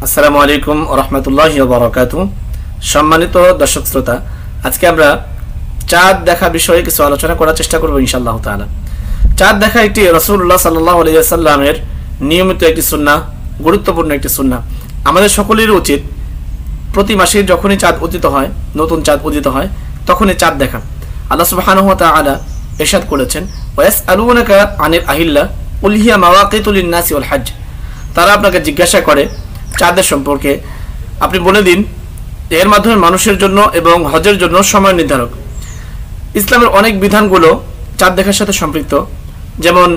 আসসালামু আলাইকুম ওয়া রাহমাতুল্লাহি ওয়া বারাকাতুহু। সম্মানিত দর্শক শ্রোতা, আজকে আমরা চাঁদ দেখা বিষয়ে কিছু আলোচনা করার চেষ্টা করব ইনশাআল্লাহ তাআলা। চাঁদ দেখা একটি রাসূলুল্লাহ সাল্লাল্লাহু আলাইহি ওয়াসাল্লামের নিয়মিত একটি সুন্নাহ, গুরুত্বপূর্ণ একটি সুন্নাহ। আমাদের সকলেরই উচিত প্রতি মাসে যখনই চাঁদ উদিত হয়, নতুন চাঁদ উদিত হয়, তখনই চাঁদ দেখা। আল্লাহ সুবহানাহু ওয়া তাআলা ইরশাদ করেছেন, ওয়াসআলুনাকা আনিল আহিল্লা কুল হিয়া মাওয়াকিতু লিন-নাসি ওয়াল হজ। তারা আপনাকে জিজ্ঞাসা করে চাঁদের সম্পর্কে, আপনি বলে দিন এর মাধ্যমে মানুষের জন্য এবং হজের জন্য সময় নির্ধারক। ইসলামের অনেক বিধানগুলো চাঁদ দেখার সাথে সম্পৃক্ত। যেমন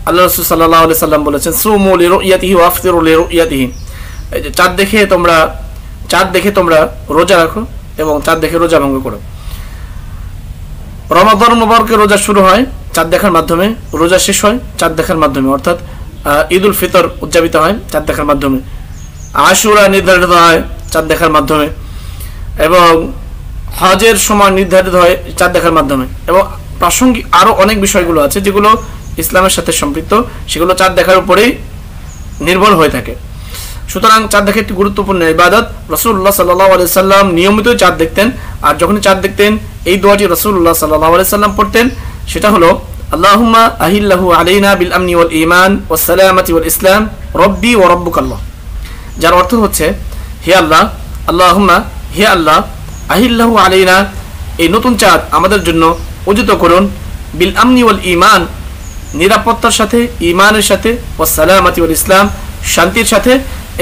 আল্লাহ রাসূল সাল্লাল্লাহু আলাইহি সাল্লাম বলেছেন, সুমু লিরুইয়াতিহি ওয়া আফতিরু লিরুইয়াতিহি। এই যে চাঁদ দেখে তোমরা রোজা রাখো এবং চাঁদ দেখে রোজা ভঙ্গ করো। রমাদান মুবারকের রোজা শুরু হয় চাঁদ দেখার মাধ্যমে, রোজা শেষ হয় চাঁদ দেখার মাধ্যমে, অর্থাৎ ঈদ উল ফিতর উদযাপিত হয় চাঁদ দেখার মাধ্যমে, আশুরা নির্ধারিত হয় চাঁদ দেখার মাধ্যমে, এবং হজের সময় নির্ধারিত হয় চাঁদ দেখার মাধ্যমে, এবং প্রাসঙ্গিক আরও অনেক বিষয়গুলো আছে যেগুলো ইসলামের সাথে সম্পৃক্ত, সেগুলো চাঁদ দেখার উপরেই নির্ভর হয়ে থাকে। সুতরাং চাঁদ দেখা একটি গুরুত্বপূর্ণ ইবাদত। রাসূলুল্লাহ সাল্লাল্লাহু আলাইহি সাল্লাম নিয়মিত চাঁদ দেখতেন, আর যখনই চাঁদ দেখতেন এই দোয়াটি রাসূলুল্লাহ সাল্লাল্লাহু আলাইহি সাল্লাম পড়তেন, সেটা হলো আল্লাহুম্মা আহিল্লাহু আলাইনা বিল আমনি ওয়াল ঈমান ওয়াস সালামাতি ওয়াল ইসলাম রব্বি ওয়া রাব্বুকাল্লাহ। যার অর্থ হচ্ছে, হে আল্লাহ, আল্লাহুম্মা, হে আল্লাহ, আহিল্লাহু আলাইনা, এই নতুন চাঁদ আমাদের জন্য উদিত করুন, বিল আমনি ওয়াল ঈমান, নিরাপত্তার সাথে, ঈমানের সাথে, ওয়াস সালামাতি ওয়াল ইসলাম, শান্তির সাথে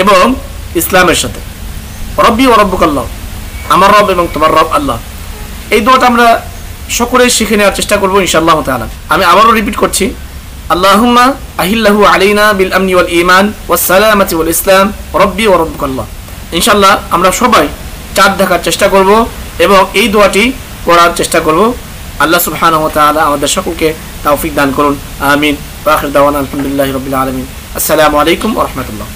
এবং ইসলামের সাথে, রব্বি ওয়া রাব্বুকাল্লাহ, আমার রব এবং তোমার রব আল্লাহ। এই দোয়াটা আমরা সকলেই শিখে নেওয়ার চেষ্টা করবো ইনশাআল্লাহ তাআলা। আমি আবারও রিপিট করছি, আল্লাহুম্মা আহিল্লাহু আলাইনা বিল আমনি ওয়াল ঈমান ওয়াস সালামাতি ওয়াল ইসলাম রব্বি ওয়া রাব্বুকাল্লাহ। ইনশাআল্লাহ আমরা সবাই চাঁদ দেখার চেষ্টা করব এবং এই দোয়াটি পড়ার চেষ্টা করব। আল্লাহ সুবহানাহু ওয়া তাআলা আমাদের সকলকে তৌফিক দান করুন, আমিন। ওয়া আখির দাওয়ানা আলহামদুলিল্লাহি রাব্বিল আলামিন। আসসালামু আলাইকুম ওয়া রাহমাতুল্লাহ।